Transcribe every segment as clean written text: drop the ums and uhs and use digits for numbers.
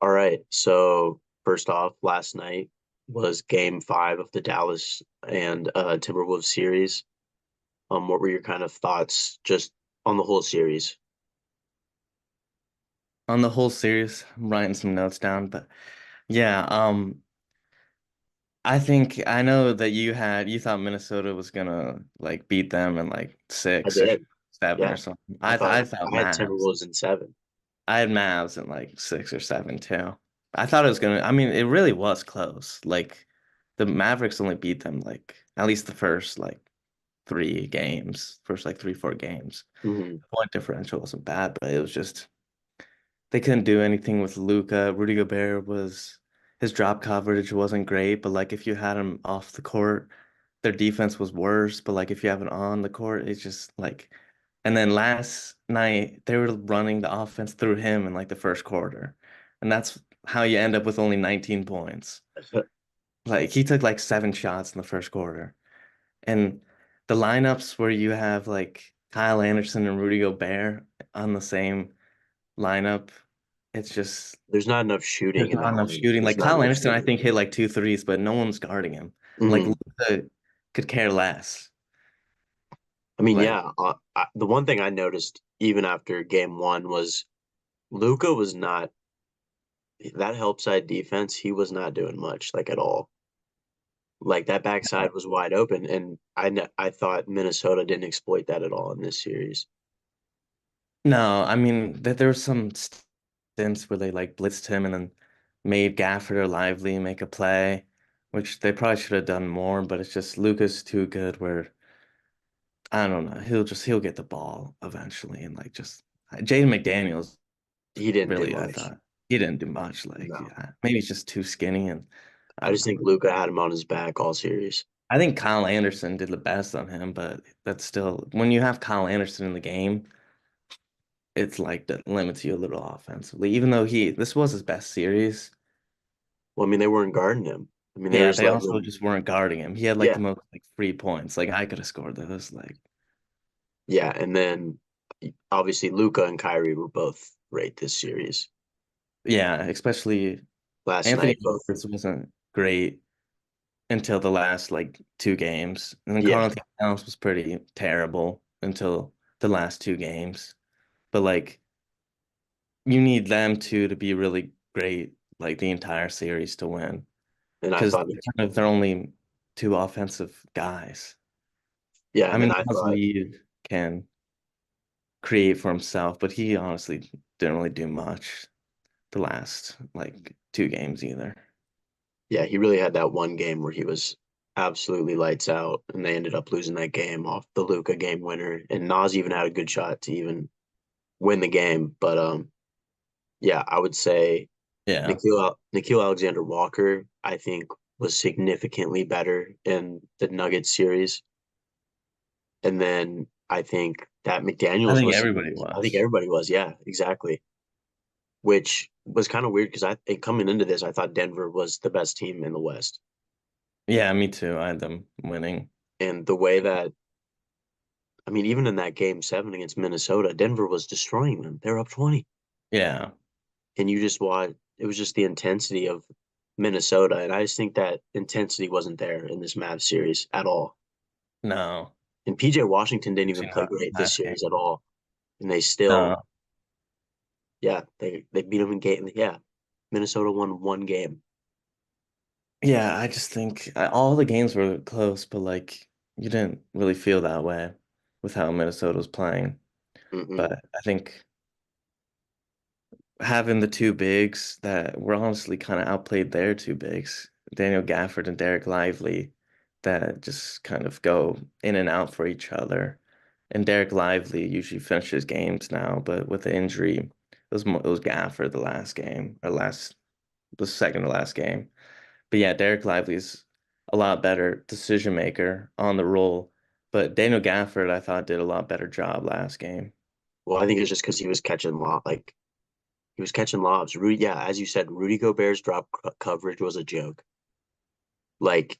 All right. So first off, last night was game five of the Dallas and Timberwolves series. What were your kind of thoughts just on the whole series? On the whole series, I'm writing some notes down, but yeah, I think I know that you thought Minnesota was gonna like beat them in like I six or did. seven or Yeah. something. I I thought thought I had Mavs. Timberwolves in seven. I had Mavs in like six or seven too. I thought it was gonna. I mean, it really was close. Like the Mavericks only beat them like at least the first like three games, first like three, 4 games. Hmm. Point differential wasn't bad, but it was just they couldn't do anything with Luca. Rudy Gobert was his drop coverage wasn't great, but like if you had him off the court, their defense was worse. But like if you have it on the court, it's just like and then last night they were running the offense through him in like the first quarter. And that's how you end up with only 19 points. Like he took like 7 shots in the first quarter. And the lineups where you have like Kyle Anderson and Rudy Gobert on the same lineup, it's just There's not enough shooting there's in not that enough lineup. shooting. There's Like not Kyle enough Anderson, I shooting. think hit like 2 threes, but no one's guarding him. Like Hmm. Luka could care less. I mean, Like yeah. The one thing I noticed even after game one was Luca was not that help side defense. He was not doing much, like at all. Like that backside was wide open, and I thought Minnesota didn't exploit that at all in this series. no, I mean that there were some stints where they like blitzed him and then made Gafford or Lively make a play, which they probably should have done more. But it's just Luka's too good. Where I don't know, he'll get the ball eventually, and like just Jaden McDaniels He didn't do really I much. thought he didn't do much. Like No, yeah, maybe he's just too skinny, and I I don't just know. think Luca had him on his back all series. I think Kyle Anderson did the best on him, but that's still when you have Kyle Anderson in the game, it's like that limits you a little offensively. Even though he this was his best series, Well, I mean, they weren't guarding him. I mean, they were yeah, just they letting also him. just weren't guarding him. He had like Yeah, the most like free points. Like I could have scored those. Like yeah, and then obviously Luca and Kyrie were both great this series. yeah, especially Last Anthony night, both. Edwards wasn't great until the last like 2 games, and then Yeah, Carl Anthony Towns was pretty terrible until the last 2 games. But like you need them two to be really great like the entire series to win. and I Because thought, they're only two offensive guys. yeah, I and then mean, I thought, Lee can create for himself, but he honestly didn't really do much the last like 2 games either. yeah, he really had that one game where he was absolutely lights out, and they ended up losing that game off the Luca game winner. And Nas even had a good shot to even win the game. But yeah, I would say Yeah. Nikhil Alexander Walker, I think, was significantly better in the Nuggets series. And then I think that I McDaniels think was, everybody I think was. everybody was, yeah, exactly. Which was kind of weird because coming into this, I thought Denver was the best team in the West. Yeah, me too. I had them winning. And the way that, I mean, even in that game seven against Minnesota, Denver was destroying them. They were up 20. Yeah. And you just watch, it was just the intensity of Minnesota. And I just think that intensity wasn't there in this Mavs series at all. No. And PJ Washington didn't even Actually play not great this last game. series at all. And they still, No. yeah, they beat them in game. Yeah, Minnesota won one game. Yeah, I just think all the games were close, but like you didn't really feel that way with how Minnesota was playing. Mm-mm. But I think having the two bigs that were honestly kind of outplayed their two bigs, Daniel Gafford and Derek Lively, that just kind of go in and out for each other. And Derek Lively usually finishes games now, but with the injury, it was Gafford the last game or the second to last game. But yeah, Derek Lively's a lot better decision maker on the roll. But Daniel Gafford, I thought, did a lot better job last game. Well, I think it's just because he was catching like he was catching lobs. Rudy, yeah, as you said, Rudy Gobert's drop coverage was a joke. Like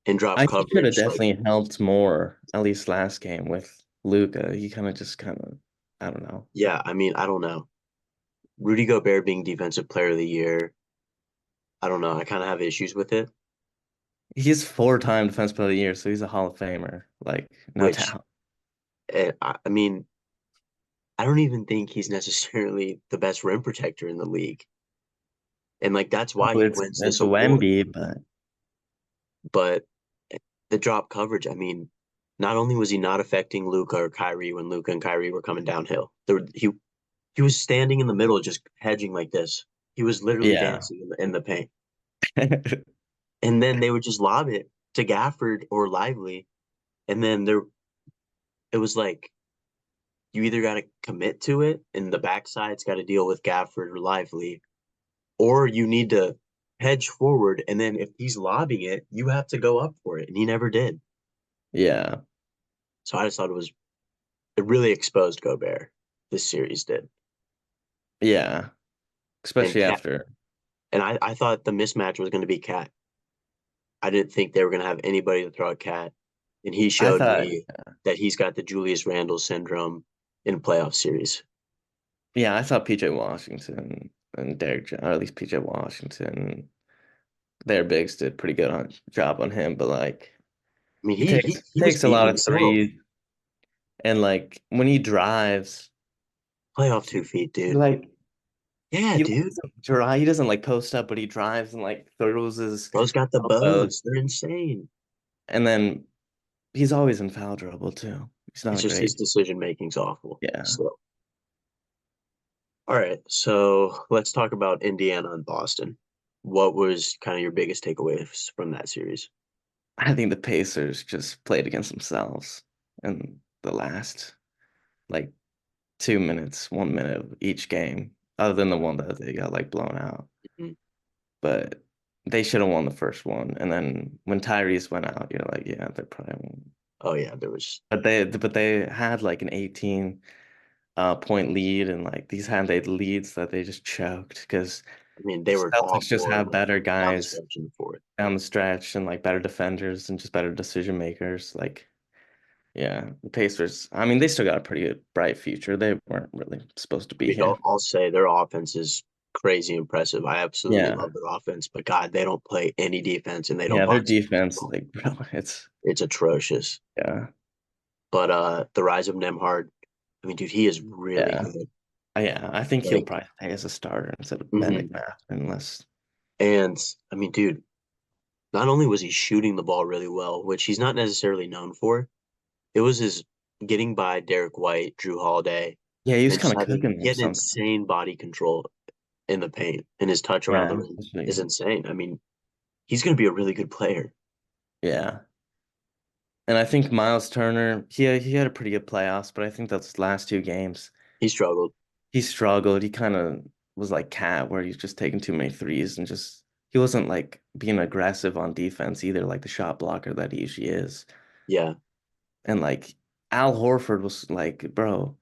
in drop He should have coverage, like definitely helped more, at least last game with Luca. He kind of just kind of, I don't know. yeah, I mean, I don't know. Rudy Gobert being Defensive Player of the Year. I don't know. I kind of have issues with it, He's four-time Defensive Player of the Year, so he's a Hall of Famer. Like, no which doubt. I mean, I don't even think he's necessarily the best rim protector in the league. And like that's why he wins It's this award. Wemby, but But the drop coverage, I mean, not only was he not affecting Luca or Kyrie when Luca and Kyrie were coming downhill, he was standing in the middle just hedging like this. He was literally yeah. dancing in the paint. And then they would just lob it to Gafford or Lively. And then it was like you either got to commit to it and the backside's got to deal with Gafford or Lively, or you need to hedge forward. And then if he's lobbing it, you have to go up for it. And he never did. Yeah. So I just thought it really exposed Gobert. This series did. Yeah. And Especially Cat after. and I thought the mismatch was going to be Cat. I didn't think they were going to have anybody to throw at Cat. And he I showed thought, me that he's got the Julius Randle syndrome in playoff series. yeah, I thought PJ Washington and or at least PJ Washington, their bigs did pretty good job on him, but like I mean, he takes he was takes a beating lot of himself. threes and like when he drives, Playoff he, 2 feet, he dude. like Yeah, he dude. doesn't drive, he doesn't like post up, but he drives and like throws his Bro's got the elbows, bows. They're insane. and then he's always in foul trouble too. He's It's not just his great. decision making's awful. Yeah. So, all right. So let's talk about Indiana and Boston. What was kind of your biggest takeaways from that series? I think the Pacers just played against themselves in the last like 2 minutes, 1 minute of each game, other than the one that they got like blown out. Mhm. But they should have won the first one. And then when Tyrese went out, you're like, yeah, they're probably won't. Oh yeah, there was. But they had like an 18 point lead and like these had they leads that they just choked because I mean, the they were Celtics all just have horrible better down the guys stretch in the fourth. down the stretch and like better defenders and just better decision makers. Like, yeah, the Pacers, I mean, they still got a pretty good, bright future. They weren't really supposed to be Dude, here. I'll say their offense is crazy impressive. I absolutely Yeah. love their offense, but God, they don't play any defense and they don't Yeah, their box. defense, like, bro, it's It's atrocious. yeah, But the rise of Nemhard, I mean, dude, he is really yeah, good. yeah. I think he'll Like, probably stay as a starter instead of Ben mhm. McMahon, unless And I mean, dude, not only was he shooting the ball really well, which he's not necessarily known for, it was his getting by Derek White, Drew Holiday, yeah, he was and just kind of having cooking he them had sometimes. insane body control in the paint, and his touch around the Yeah, rim is especially insane. I mean, he's going to be a really good player. yeah. And I think Miles Turner, he had a pretty good playoffs, but I think those last two games He struggled. he struggled. He kind of was like Cat, where he's just taking too many threes and just he wasn't like being aggressive on defense either, like the shot blocker that he usually is. Yeah. And like Al Horford was like, bro.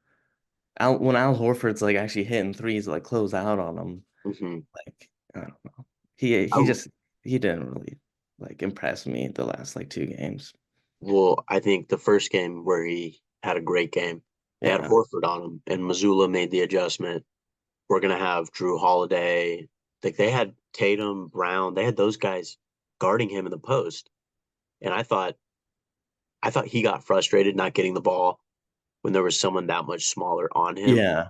When Al Horford's like actually hitting threes, like close out on him, hmm like I don't know. He I, he just he didn't really like impress me the last like two games. well, I think the first game where he had a great game, they had Yeah. Horford on him, and Missoula made the adjustment. We're gonna have Drew Holiday. Like they had Tatum, Brown, they had those guys guarding him in the post, and I thought he got frustrated not getting the ball when there was someone that much smaller on him, Yeah.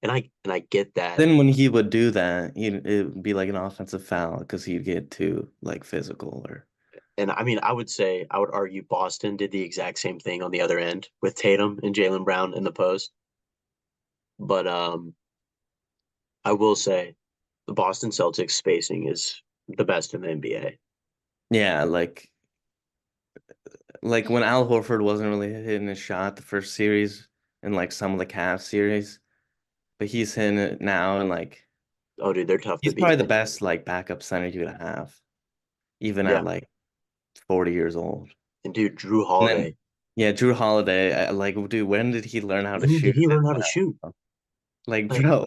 and I get that. Then when he would do that, it would be like an offensive foul because he'd get too like physical or And I mean, I would argue Boston did the exact same thing on the other end with Tatum and Jalen Brown in the post. But I will say the Boston Celtics spacing is the best in the NBA. yeah, like when Al Horford wasn't really hitting his shot the first series and like some of the Cavs series, but he's hitting it now and like Oh, dude, they're tough to he's probably beat. the best like backup center you could have, even Yeah, at like 40 years old. and dude, Drew And then, Holiday. yeah, Drew Holiday, like, dude, when did he learn how to When did shoot? he learn how to shoot? Like, Like bro,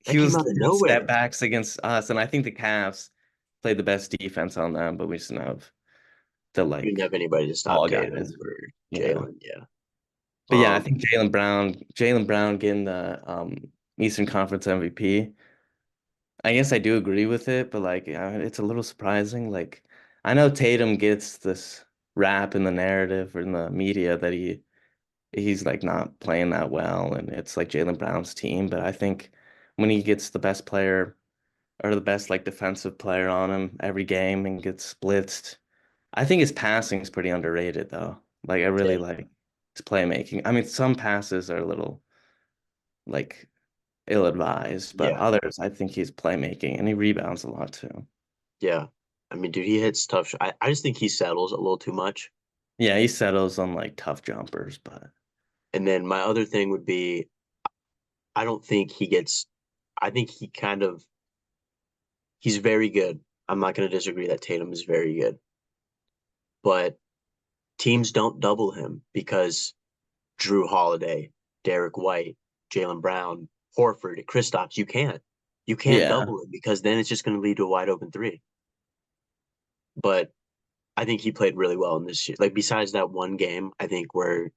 that he came was out of doing step nowhere. backs against us, and I think the Cavs played the best defense on them, but we just didn't have the We didn't like have anybody to stop tall Tatum guys. or Yeah. Jalen. Yeah. But yeah, I Um, think Jalen Brown getting the Eastern Conference MVP. I guess I do agree with it, but like it's a little surprising. Like I know Tatum gets this rap in the narrative or in the media that he's like not playing that well, and it's like Jaylen Brown's team. But I think when he gets the best player or the best like defensive player on him every game and gets blitzed, I think his passing is pretty underrated though. Like I really Yeah. like his playmaking. I mean, some passes are a little like ill-advised, but Yeah. others I think he's playmaking and he rebounds a lot too. Yeah. I mean, dude, he hits tough. I just think he settles a little too much. Yeah, he settles on like tough jumpers, but And then my other thing would be, I don't think he gets. I think he kind of he's very good. I'm not going to disagree that Tatum is very good, but teams don't double him because Drew Holiday, Derek White, Jaylen Brown, Horford, Kristaps. You can't yeah. double him because then it's just going to lead to a wide open three. But I think he played really well in this year. Like besides that one game, I think where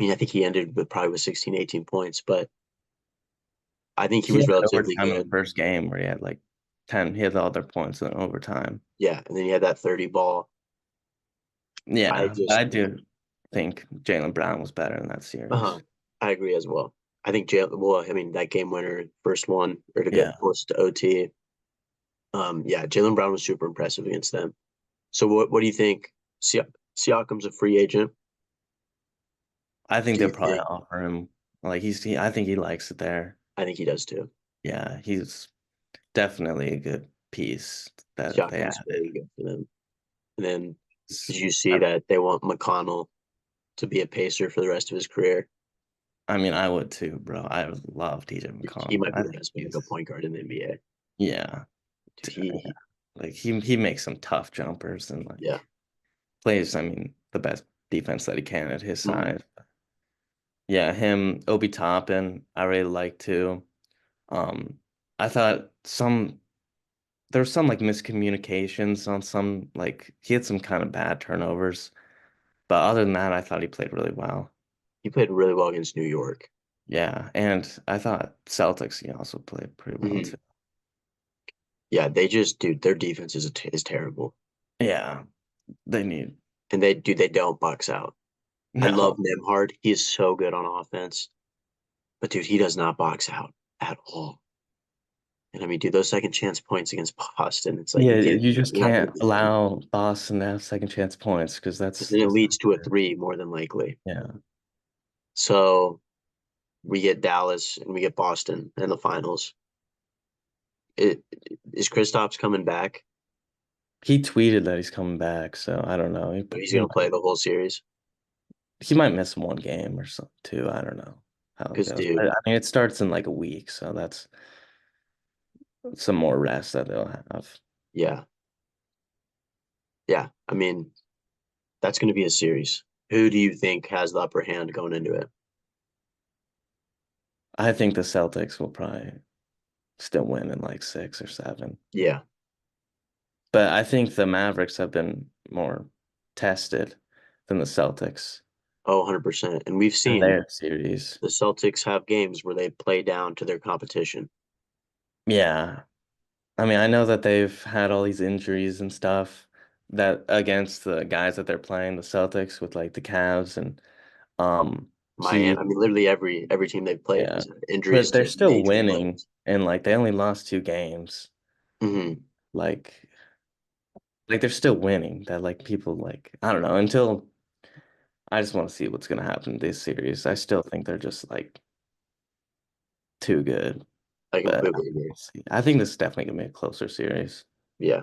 I think he ended with probably with 16, 18 points, but I think he He was had relatively overtime in the good. first game where he had like 10, he had all their points in overtime. Yeah, and then he had that 30 ball. I Yeah, just I do think Jaylen Brown was better in that uh-huh. series. I agree as well. I think Jalen, well, I mean that game winner, first one, or to get Yeah, forced to OT. Yeah, Jalen Brown was super impressive against them. So what do you think? Siakam's a free agent. I think Do they'll you probably think? offer him like I think he likes it there. I think he does too. Yeah, he's definitely a good piece that they Siakam's added. very good for them. And then It's- did you see I, that they want McConnell to be a pacer for the rest of his career? I mean, I would too, bro. I would love TJ He McConnell. might be I the think best backup he's point guard in the NBA. yeah, Dude, yeah. Like he makes some tough jumpers and yeah. like plays, I mean, the best defense that he can at his Mhm. size. Yeah, him, Obi Toppin, I really like too. Um, I thought there was some like miscommunications on some like he had some kind of bad turnovers, but other than that, I thought he played really well. He played really well against New York. Yeah, and I thought Celtics he also played pretty well Mhm. too. Yeah, they just, dude, their defense is terrible. Yeah, they need And they don't box out. I love no. Nemhard. He is so good on offense. But dude, he does not box out at all. And I mean, dude, those second chance points against Boston, it's like Yeah, you just you're not gonna can't get them. allow Boston to have second chance points because Because then it that's not leads to a good. three more than likely. Yeah. So we get Dallas and we get Boston in the finals. It is Kristaps coming back? He tweeted that he's coming back, so I don't know. So he's He gonna might play the whole series? he might miss one game or something too. I don't know how it Because goes. But dude, I mean, it starts in like a week, so that's some more rest that they'll have. yeah, yeah. I mean, that's gonna be a series. Who do you think has the upper hand going into it? I think the Celtics will probably still win in like six or seven. Yeah. But I think the Mavericks have been more tested than the Celtics Oh, 100%. And we've in seen their series. the Celtics have games where they play down to their competition. Yeah. I mean, I know that they've had all these injuries and stuff that against the guys that they're playing, the Celtics with like the Cavs and Miami, Heat. I mean, literally every team they've played Yeah. has had injuries But they're to still major winning players. and like they only lost two games. Hmm. Like they're still winning. That like people like I don't know until I just want to see what's gonna happen this series. I still think they're just like too good. I But completely agree. we'll see. I think this is definitely gonna be a closer series. Yeah.